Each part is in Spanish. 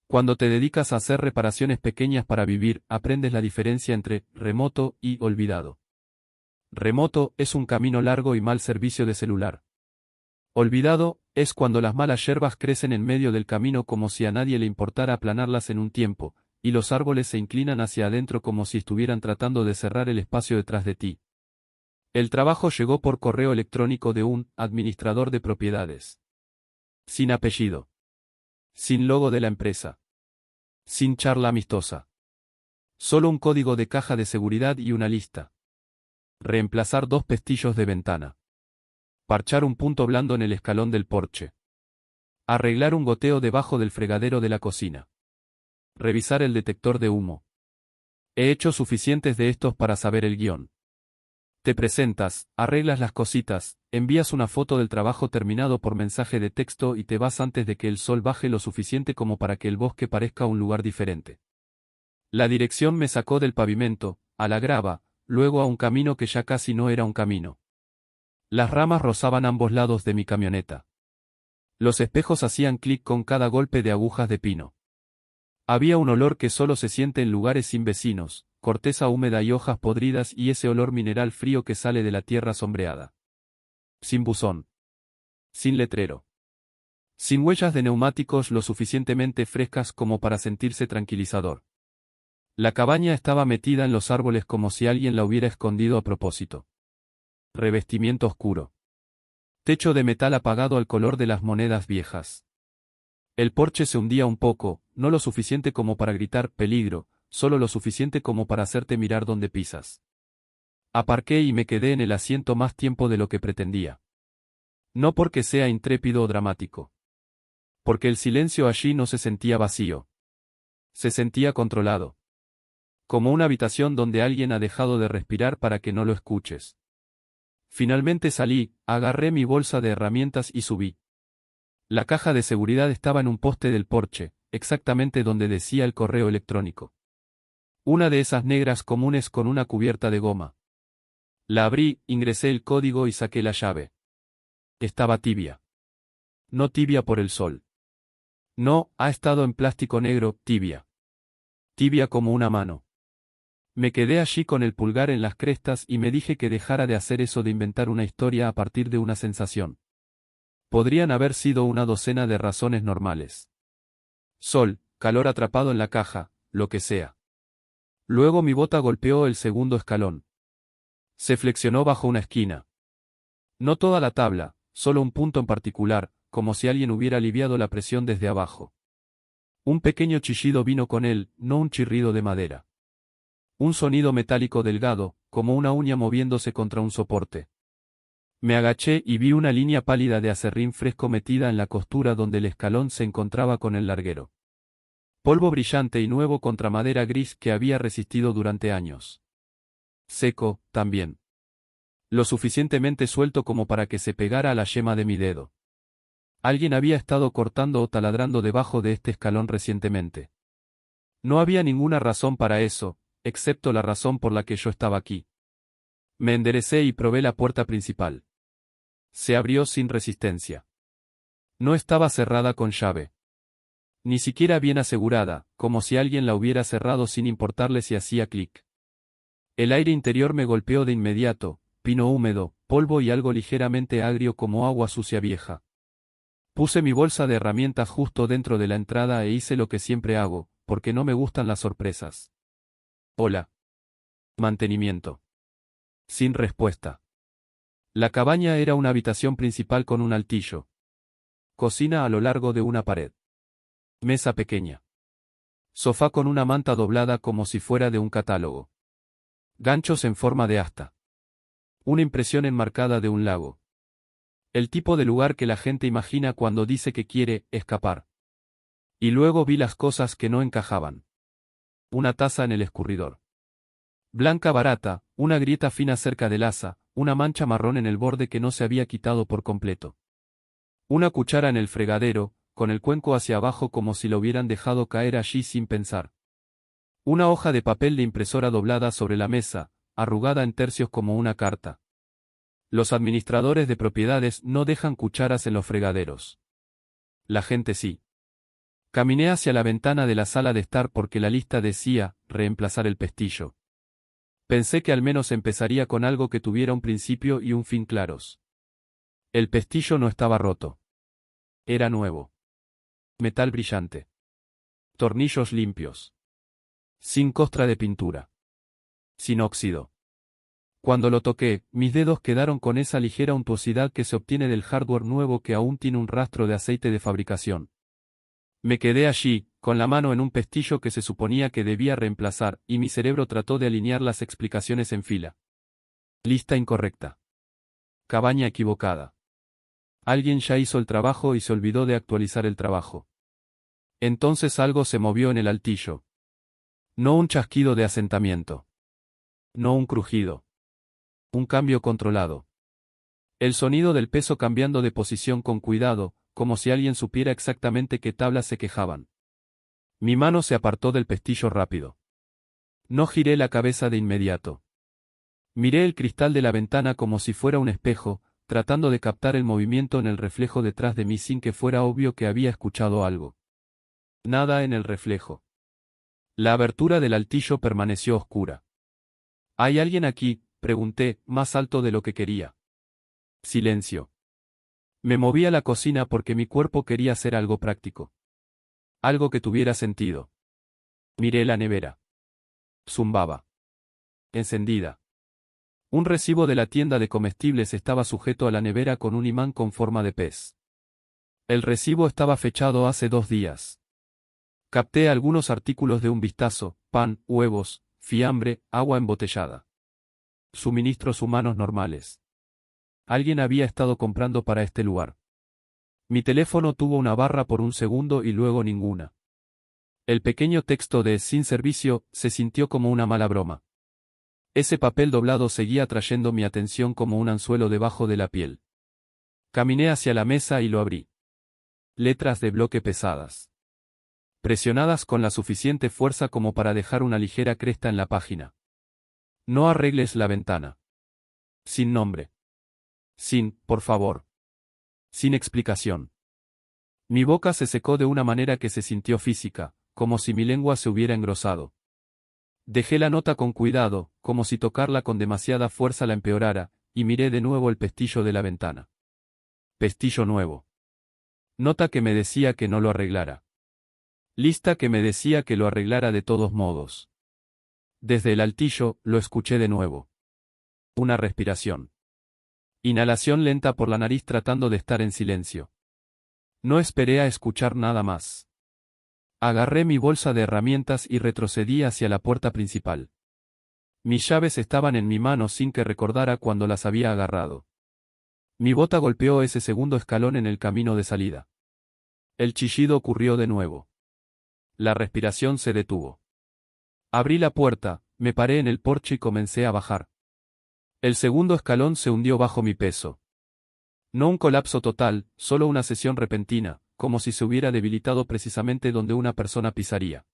Cuando te dedicas a hacer reparaciones pequeñas para vivir, aprendes la diferencia entre remoto y olvidado. Remoto es un camino largo y mal servicio de celular. Olvidado es cuando las malas yerbas crecen en medio del camino como si a nadie le importara aplanarlas en un tiempo, y los árboles se inclinan hacia adentro como si estuvieran tratando de cerrar el espacio detrás de ti. El trabajo llegó por correo electrónico de un administrador de propiedades. Sin apellido. Sin logo de la empresa. Sin charla amistosa. Solo un código de caja de seguridad y una lista. Reemplazar 2 pestillos de ventana. Parchar un punto blando en el escalón del porche. Arreglar un goteo debajo del fregadero de la cocina. Revisar el detector de humo. He hecho suficientes de estos para saber el guión. Te presentas, arreglas las cositas, envías una foto del trabajo terminado por mensaje de texto y te vas antes de que el sol baje lo suficiente como para que el bosque parezca un lugar diferente. La dirección me sacó del pavimento, a la grava, luego a un camino que ya casi no era un camino. Las ramas rozaban ambos lados de mi camioneta. Los espejos hacían clic con cada golpe de agujas de pino. Había un olor que solo se siente en lugares sin vecinos, corteza húmeda y hojas podridas y ese olor mineral frío que sale de la tierra sombreada. Sin buzón. Sin letrero. Sin huellas de neumáticos lo suficientemente frescas como para sentirse tranquilizador. La cabaña estaba metida en los árboles como si alguien la hubiera escondido a propósito. Revestimiento oscuro. Techo de metal apagado al color de las monedas viejas. El porche se hundía un poco, no lo suficiente como para gritar peligro, solo lo suficiente como para hacerte mirar donde pisas. Aparqué y me quedé en el asiento más tiempo de lo que pretendía. No porque sea intrépido o dramático. Porque el silencio allí no se sentía vacío. Se sentía controlado. Como una habitación donde alguien ha dejado de respirar para que no lo escuches. Finalmente salí, agarré mi bolsa de herramientas y subí. La caja de seguridad estaba en un poste del porche, exactamente donde decía el correo electrónico. Una de esas negras comunes con una cubierta de goma. La abrí, ingresé el código y saqué la llave. Estaba tibia. No tibia por el sol. No, ha estado en plástico negro, tibia. Tibia como una mano. Me quedé allí con el pulgar en las crestas y me dije que dejara de hacer eso de inventar una historia a partir de una sensación. Podrían haber sido una docena de razones normales. Sol, calor atrapado en la caja, lo que sea. Luego mi bota golpeó el segundo escalón. Se flexionó bajo una esquina. No toda la tabla, solo un punto en particular, como si alguien hubiera aliviado la presión desde abajo. Un pequeño chillido vino con él, no un chirrido de madera. Un sonido metálico delgado, como una uña moviéndose contra un soporte. Me agaché y vi una línea pálida de acerrín fresco metida en la costura donde el escalón se encontraba con el larguero. Polvo brillante y nuevo contra madera gris que había resistido durante años. Seco, también. Lo suficientemente suelto como para que se pegara a la yema de mi dedo. Alguien había estado cortando o taladrando debajo de este escalón recientemente. No había ninguna razón para eso, excepto la razón por la que yo estaba aquí. Me enderecé y probé la puerta principal. Se abrió sin resistencia. No estaba cerrada con llave. Ni siquiera bien asegurada, como si alguien la hubiera cerrado sin importarle si hacía clic. El aire interior me golpeó de inmediato, pino húmedo, polvo y algo ligeramente agrio como agua sucia vieja. Puse mi bolsa de herramientas justo dentro de la entrada e hice lo que siempre hago, porque no me gustan las sorpresas. Hola. Mantenimiento. Sin respuesta. La cabaña era una habitación principal con un altillo. Cocina a lo largo de una pared. Mesa pequeña. Sofá con una manta doblada como si fuera de un catálogo. Ganchos en forma de asta. Una impresión enmarcada de un lago. El tipo de lugar que la gente imagina cuando dice que quiere escapar. Y luego vi las cosas que no encajaban. Una taza en el escurridor. Blanca barata, una grieta fina cerca del asa, una mancha marrón en el borde que no se había quitado por completo. Una cuchara en el fregadero, con el cuenco hacia abajo como si lo hubieran dejado caer allí sin pensar. Una hoja de papel de impresora doblada sobre la mesa, arrugada en tercios como una carta. Los administradores de propiedades no dejan cucharas en los fregaderos. La gente sí. Caminé hacia la ventana de la sala de estar porque la lista decía, reemplazar el pestillo. Pensé que al menos empezaría con algo que tuviera un principio y un fin claros. El pestillo no estaba roto. Era nuevo. Metal brillante. Tornillos limpios. Sin costra de pintura. Sin óxido. Cuando lo toqué, mis dedos quedaron con esa ligera untuosidad que se obtiene del hardware nuevo que aún tiene un rastro de aceite de fabricación. Me quedé allí, con la mano en un pestillo que se suponía que debía reemplazar, y mi cerebro trató de alinear las explicaciones en fila. Lista incorrecta. Cabaña equivocada. Alguien ya hizo el trabajo y se olvidó de actualizar el trabajo. Entonces algo se movió en el altillo. No un chasquido de asentamiento. No un crujido. Un cambio controlado. El sonido del peso cambiando de posición con cuidado, como si alguien supiera exactamente qué tablas se quejaban. Mi mano se apartó del pestillo rápido. No giré la cabeza de inmediato. Miré el cristal de la ventana como si fuera un espejo, tratando de captar el movimiento en el reflejo detrás de mí sin que fuera obvio que había escuchado algo. Nada en el reflejo. La abertura del altillo permaneció oscura. ¿Hay alguien aquí?, pregunté, más alto de lo que quería. Silencio. Me moví a la cocina porque mi cuerpo quería hacer algo práctico. Algo que tuviera sentido. Miré la nevera. Zumbaba. Encendida. Un recibo de la tienda de comestibles estaba sujeto a la nevera con un imán con forma de pez. El recibo estaba fechado hace 2 días. Capté algunos artículos de un vistazo: pan, huevos, fiambre, agua embotellada. Suministros humanos normales. Alguien había estado comprando para este lugar. Mi teléfono tuvo una barra por un segundo y luego ninguna. El pequeño texto de "sin servicio" se sintió como una mala broma. Ese papel doblado seguía atrayendo mi atención como un anzuelo debajo de la piel. Caminé hacia la mesa y lo abrí. Letras de bloque pesadas. Presionadas con la suficiente fuerza como para dejar una ligera cresta en la página. No arregles la ventana. Sin nombre. Sin, por favor. Sin explicación. Mi boca se secó de una manera que se sintió física, como si mi lengua se hubiera engrosado. Dejé la nota con cuidado, como si tocarla con demasiada fuerza la empeorara, y miré de nuevo el pestillo de la ventana. Pestillo nuevo. Nota que me decía que no lo arreglara. Lista que me decía que lo arreglara de todos modos. Desde el altillo, lo escuché de nuevo. Una respiración. Inhalación lenta por la nariz tratando de estar en silencio. No esperé a escuchar nada más. Agarré mi bolsa de herramientas y retrocedí hacia la puerta principal. Mis llaves estaban en mi mano sin que recordara cuando las había agarrado. Mi bota golpeó ese segundo escalón en el camino de salida. El chillido ocurrió de nuevo. La respiración se detuvo. Abrí la puerta, me paré en el porche y comencé a bajar. El segundo escalón se hundió bajo mi peso. No un colapso total, solo una cesión repentina, como si se hubiera debilitado precisamente donde una persona pisaría.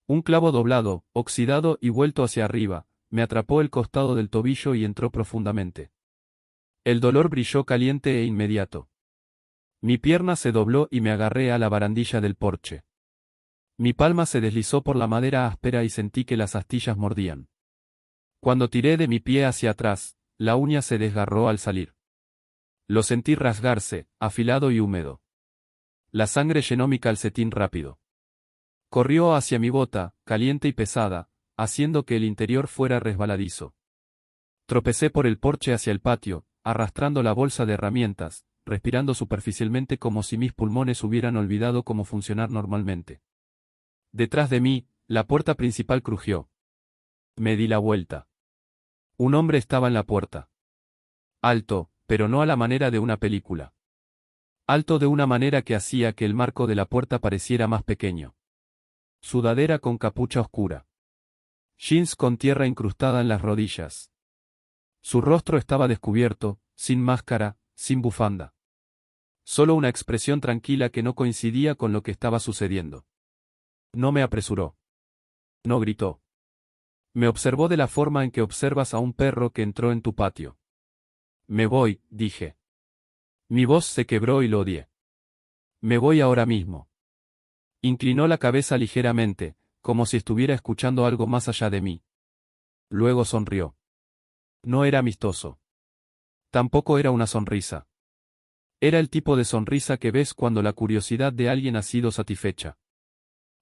Un clavo doblado, oxidado y vuelto hacia arriba, me atrapó el costado del tobillo y entró profundamente. El dolor brilló caliente e inmediato. Mi pierna se dobló y me agarré a la barandilla del porche. Mi palma se deslizó por la madera áspera y sentí que las astillas mordían. Cuando tiré de mi pie hacia atrás, la uña se desgarró al salir. Lo sentí rasgarse, afilado y húmedo. La sangre llenó mi calcetín rápido. Corrió hacia mi bota, caliente y pesada, haciendo que el interior fuera resbaladizo. Tropecé por el porche hacia el patio, arrastrando la bolsa de herramientas, respirando superficialmente como si mis pulmones hubieran olvidado cómo funcionar normalmente. Detrás de mí, la puerta principal crujió. Me di la vuelta. Un hombre estaba en la puerta. Alto, pero no a la manera de una película. Alto de una manera que hacía que el marco de la puerta pareciera más pequeño. Sudadera con capucha oscura. Jeans con tierra incrustada en las rodillas. Su rostro estaba descubierto, sin máscara, sin bufanda. Solo una expresión tranquila que no coincidía con lo que estaba sucediendo. No me apresuró. No gritó. Me observó de la forma en que observas a un perro que entró en tu patio. Me voy, dije. Mi voz se quebró y lo odié. Me voy ahora mismo. Inclinó la cabeza ligeramente, como si estuviera escuchando algo más allá de mí. Luego sonrió. No era amistoso. Tampoco era una sonrisa. Era el tipo de sonrisa que ves cuando la curiosidad de alguien ha sido satisfecha.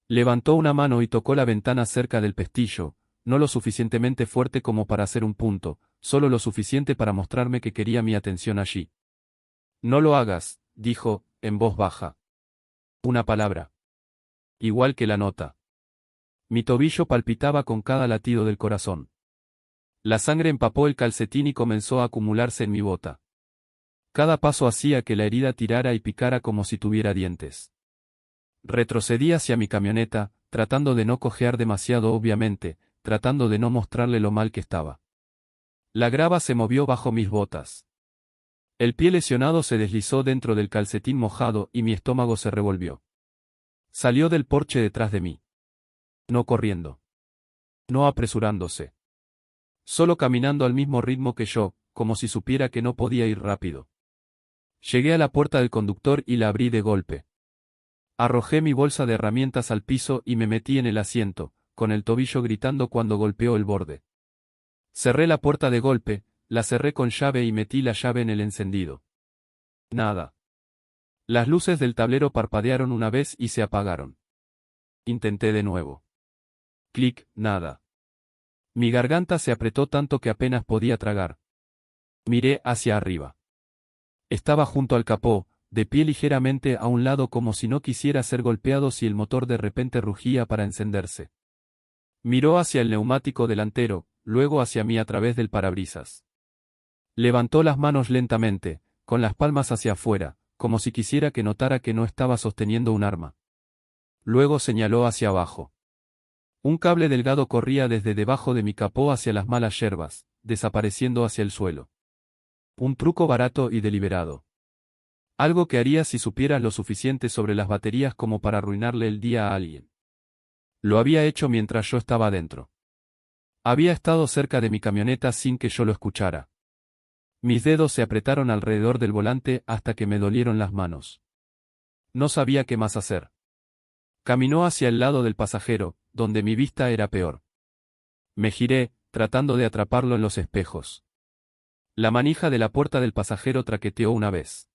Levantó una mano y tocó la ventana cerca del pestillo, no lo suficientemente fuerte como para hacer un punto, solo lo suficiente para mostrarme que quería mi atención allí. No lo hagas, dijo, en voz baja. Una palabra. Igual que la nota. Mi tobillo palpitaba con cada latido del corazón. La sangre empapó el calcetín y comenzó a acumularse en mi bota. Cada paso hacía que la herida tirara y picara como si tuviera dientes. Retrocedí hacia mi camioneta, tratando de no cojear demasiado obviamente, tratando de no mostrarle lo mal que estaba. La grava se movió bajo mis botas. El pie lesionado se deslizó dentro del calcetín mojado y mi estómago se revolvió. Salió del porche detrás de mí. No corriendo. No apresurándose. Solo caminando al mismo ritmo que yo, como si supiera que no podía ir rápido. Llegué a la puerta del conductor y la abrí de golpe. Arrojé mi bolsa de herramientas al piso y me metí en el asiento, con el tobillo gritando cuando golpeó el borde. Cerré la puerta de golpe, la cerré con llave y metí la llave en el encendido. Nada. Las luces del tablero parpadearon una vez y se apagaron. Intenté de nuevo. Clic, nada. Mi garganta se apretó tanto que apenas podía tragar. Miré hacia arriba. Estaba junto al capó, de pie ligeramente a un lado como si no quisiera ser golpeado si el motor de repente rugía para encenderse. Miró hacia el neumático delantero, luego hacia mí a través del parabrisas. Levantó las manos lentamente, con las palmas hacia afuera, como si quisiera que notara que no estaba sosteniendo un arma. Luego señaló hacia abajo. Un cable delgado corría desde debajo de mi capó hacia las malas yerbas, desapareciendo hacia el suelo. Un truco barato y deliberado. Algo que haría si supieras lo suficiente sobre las baterías como para arruinarle el día a alguien. Lo había hecho mientras yo estaba adentro. Había estado cerca de mi camioneta sin que yo lo escuchara. Mis dedos se apretaron alrededor del volante hasta que me dolieron las manos. No sabía qué más hacer. Caminó hacia el lado del pasajero, donde mi vista era peor. Me giré, tratando de atraparlo en los espejos. La manija de la puerta del pasajero traqueteó una vez.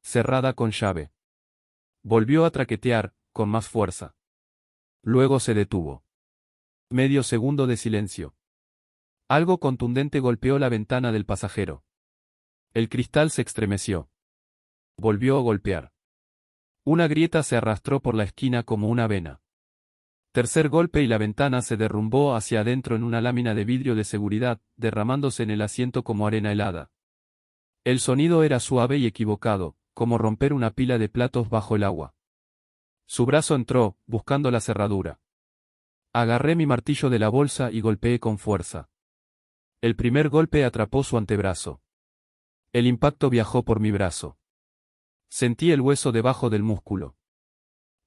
Cerrada con llave. Volvió a traquetear, con más fuerza. Luego se detuvo. Medio segundo de silencio. Algo contundente golpeó la ventana del pasajero. El cristal se estremeció. Volvió a golpear. Una grieta se arrastró por la esquina como una vena. Tercer golpe y la ventana se derrumbó hacia adentro en una lámina de vidrio de seguridad, derramándose en el asiento como arena helada. El sonido era suave y equivocado, como romper una pila de platos bajo el agua. Su brazo entró, buscando la cerradura. Agarré mi martillo de la bolsa y golpeé con fuerza. El primer golpe atrapó su antebrazo. El impacto viajó por mi brazo. Sentí el hueso debajo del músculo.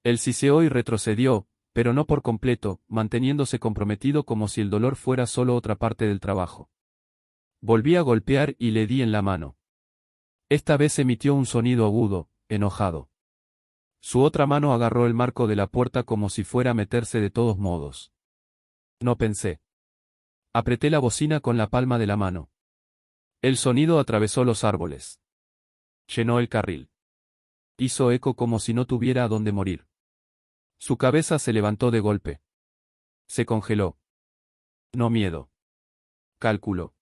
Él siseó y retrocedió, pero no por completo, manteniéndose comprometido como si el dolor fuera solo otra parte del trabajo. Volví a golpear y le di en la mano. Esta vez emitió un sonido agudo, enojado. Su otra mano agarró el marco de la puerta como si fuera a meterse de todos modos. No pensé. Apreté la bocina con la palma de la mano. El sonido atravesó los árboles. Llenó el carril. Hizo eco como si no tuviera a dónde morir. Su cabeza se levantó de golpe. Se congeló. No miedo. Cálculo.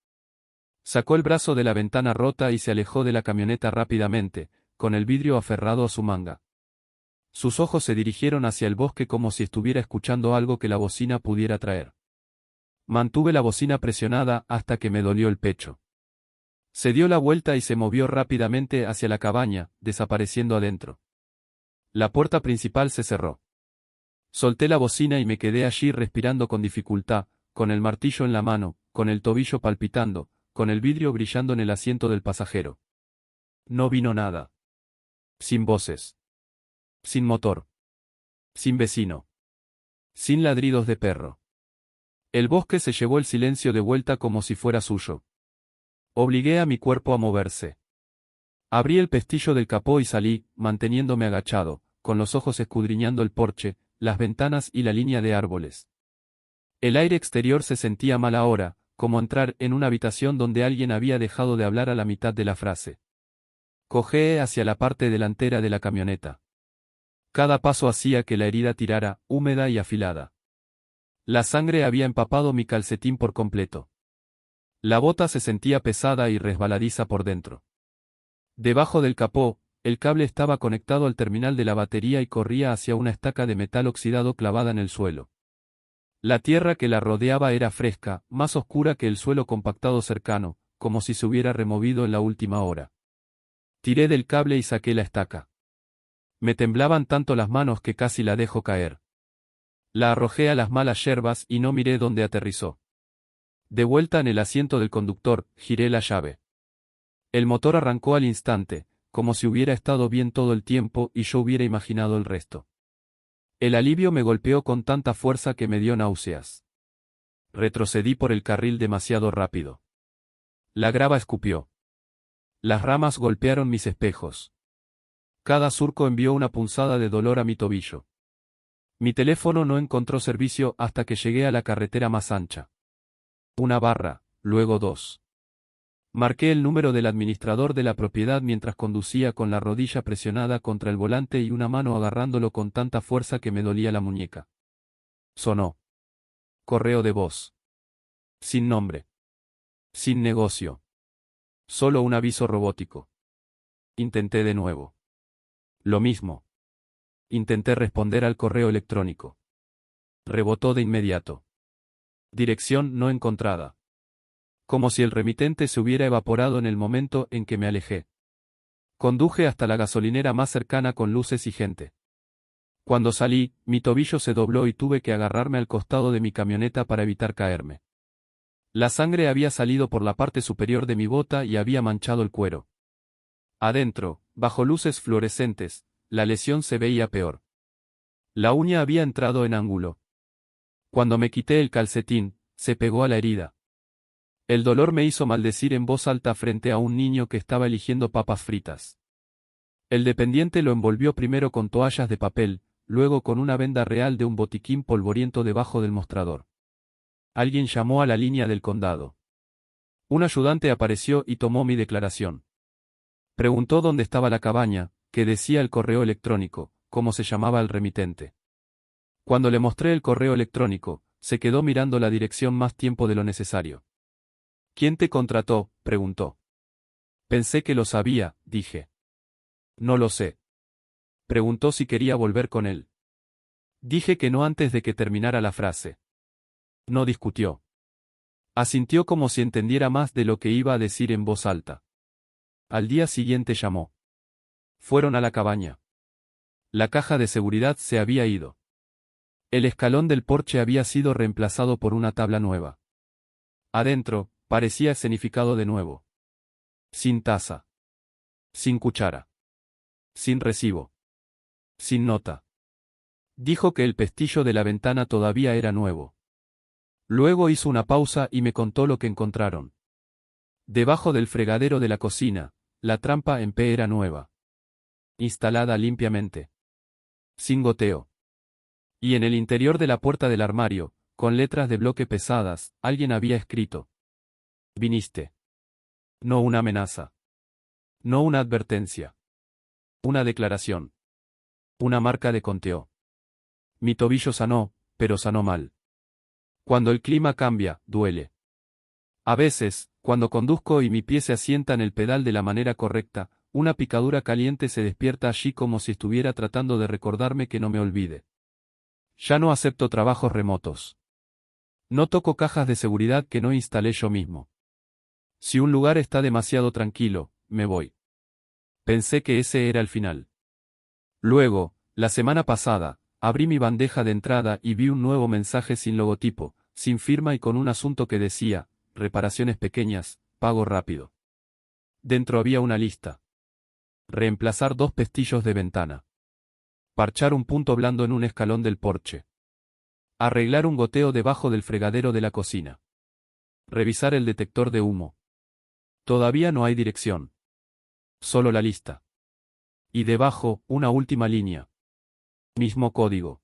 Sacó el brazo de la ventana rota y se alejó de la camioneta rápidamente, con el vidrio aferrado a su manga. Sus ojos se dirigieron hacia el bosque como si estuviera escuchando algo que la bocina pudiera traer. Mantuve la bocina presionada hasta que me dolió el pecho. Se dio la vuelta y se movió rápidamente hacia la cabaña, desapareciendo adentro. La puerta principal se cerró. Solté la bocina y me quedé allí respirando con dificultad, con el martillo en la mano, con el tobillo palpitando, con el vidrio brillando en el asiento del pasajero. No vino nada. Sin voces. Sin motor. Sin vecino. Sin ladridos de perro. El bosque se llevó el silencio de vuelta como si fuera suyo. Obligué a mi cuerpo a moverse. Abrí el pestillo del capó y salí, manteniéndome agachado, con los ojos escudriñando el porche, las ventanas y la línea de árboles. El aire exterior se sentía mal ahora, como entrar en una habitación donde alguien había dejado de hablar a la mitad de la frase. Cojeé hacia la parte delantera de la camioneta. Cada paso hacía que la herida tirara, húmeda y afilada. La sangre había empapado mi calcetín por completo. La bota se sentía pesada y resbaladiza por dentro. Debajo del capó, el cable estaba conectado al terminal de la batería y corría hacia una estaca de metal oxidado clavada en el suelo. La tierra que la rodeaba era fresca, más oscura que el suelo compactado cercano, como si se hubiera removido en la última hora. Tiré del cable y saqué la estaca. Me temblaban tanto las manos que casi la dejo caer. La arrojé a las malas yerbas y no miré dónde aterrizó. De vuelta en el asiento del conductor, giré la llave. El motor arrancó al instante, como si hubiera estado bien todo el tiempo y yo hubiera imaginado el resto. El alivio me golpeó con tanta fuerza que me dio náuseas. Retrocedí por el carril demasiado rápido. La grava escupió. Las ramas golpearon mis espejos. Cada surco envió una punzada de dolor a mi tobillo. Mi teléfono no encontró servicio hasta que llegué a la carretera más ancha. Una barra, luego dos. Marqué el número del administrador de la propiedad mientras conducía con la rodilla presionada contra el volante y una mano agarrándolo con tanta fuerza que me dolía la muñeca. Sonó. Correo de voz. Sin nombre. Sin negocio. Solo un aviso robótico. Intenté de nuevo. Lo mismo. Intenté responder al correo electrónico. Rebotó de inmediato. Dirección no encontrada. Como si el remitente se hubiera evaporado en el momento en que me alejé. Conduje hasta la gasolinera más cercana con luces y gente. Cuando salí, mi tobillo se dobló y tuve que agarrarme al costado de mi camioneta para evitar caerme. La sangre había salido por la parte superior de mi bota y había manchado el cuero. Adentro, bajo luces fluorescentes, la lesión se veía peor. La uña había entrado en ángulo. Cuando me quité el calcetín, se pegó a la herida. El dolor me hizo maldecir en voz alta frente a un niño que estaba eligiendo papas fritas. El dependiente lo envolvió primero con toallas de papel, luego con una venda real de un botiquín polvoriento debajo del mostrador. Alguien llamó a la línea del condado. Un ayudante apareció y tomó mi declaración. Preguntó dónde estaba la cabaña, que decía el correo electrónico, cómo se llamaba el remitente. Cuando le mostré el correo electrónico, se quedó mirando la dirección más tiempo de lo necesario. ¿Quién te contrató?, preguntó. Pensé que lo sabía, dije. No lo sé. Preguntó si quería volver con él. Dije que no antes de que terminara la frase. No discutió. Asintió como si entendiera más de lo que iba a decir en voz alta. Al día siguiente llamó. Fueron a la cabaña. La caja de seguridad se había ido. El escalón del porche había sido reemplazado por una tabla nueva. Adentro, parecía escenificado de nuevo. Sin taza. Sin cuchara. Sin recibo. Sin nota. Dijo que el pestillo de la ventana todavía era nuevo. Luego hizo una pausa y me contó lo que encontraron. Debajo del fregadero de la cocina, la trampa en P era nueva. Instalada limpiamente. Sin goteo. Y en el interior de la puerta del armario, con letras de bloque pesadas, alguien había escrito. Viniste. No una amenaza. No una advertencia. Una declaración. Una marca de conteo. Mi tobillo sanó, pero sanó mal. Cuando el clima cambia, duele. A veces, cuando conduzco y mi pie se asienta en el pedal de la manera correcta, una picadura caliente se despierta allí como si estuviera tratando de recordarme que no me olvide. Ya no acepto trabajos remotos. No toco cajas de seguridad que no instalé yo mismo. Si un lugar está demasiado tranquilo, me voy. Pensé que ese era el final. Luego, la semana pasada, abrí mi bandeja de entrada y vi un nuevo mensaje sin logotipo, sin firma y con un asunto que decía, reparaciones pequeñas, pago rápido. Dentro había una lista. Reemplazar 2 pestillos de ventana. Parchar un punto blando en un escalón del porche. Arreglar un goteo debajo del fregadero de la cocina. Revisar el detector de humo. Todavía no hay dirección. Solo la lista. Y debajo, una última línea. Mismo código.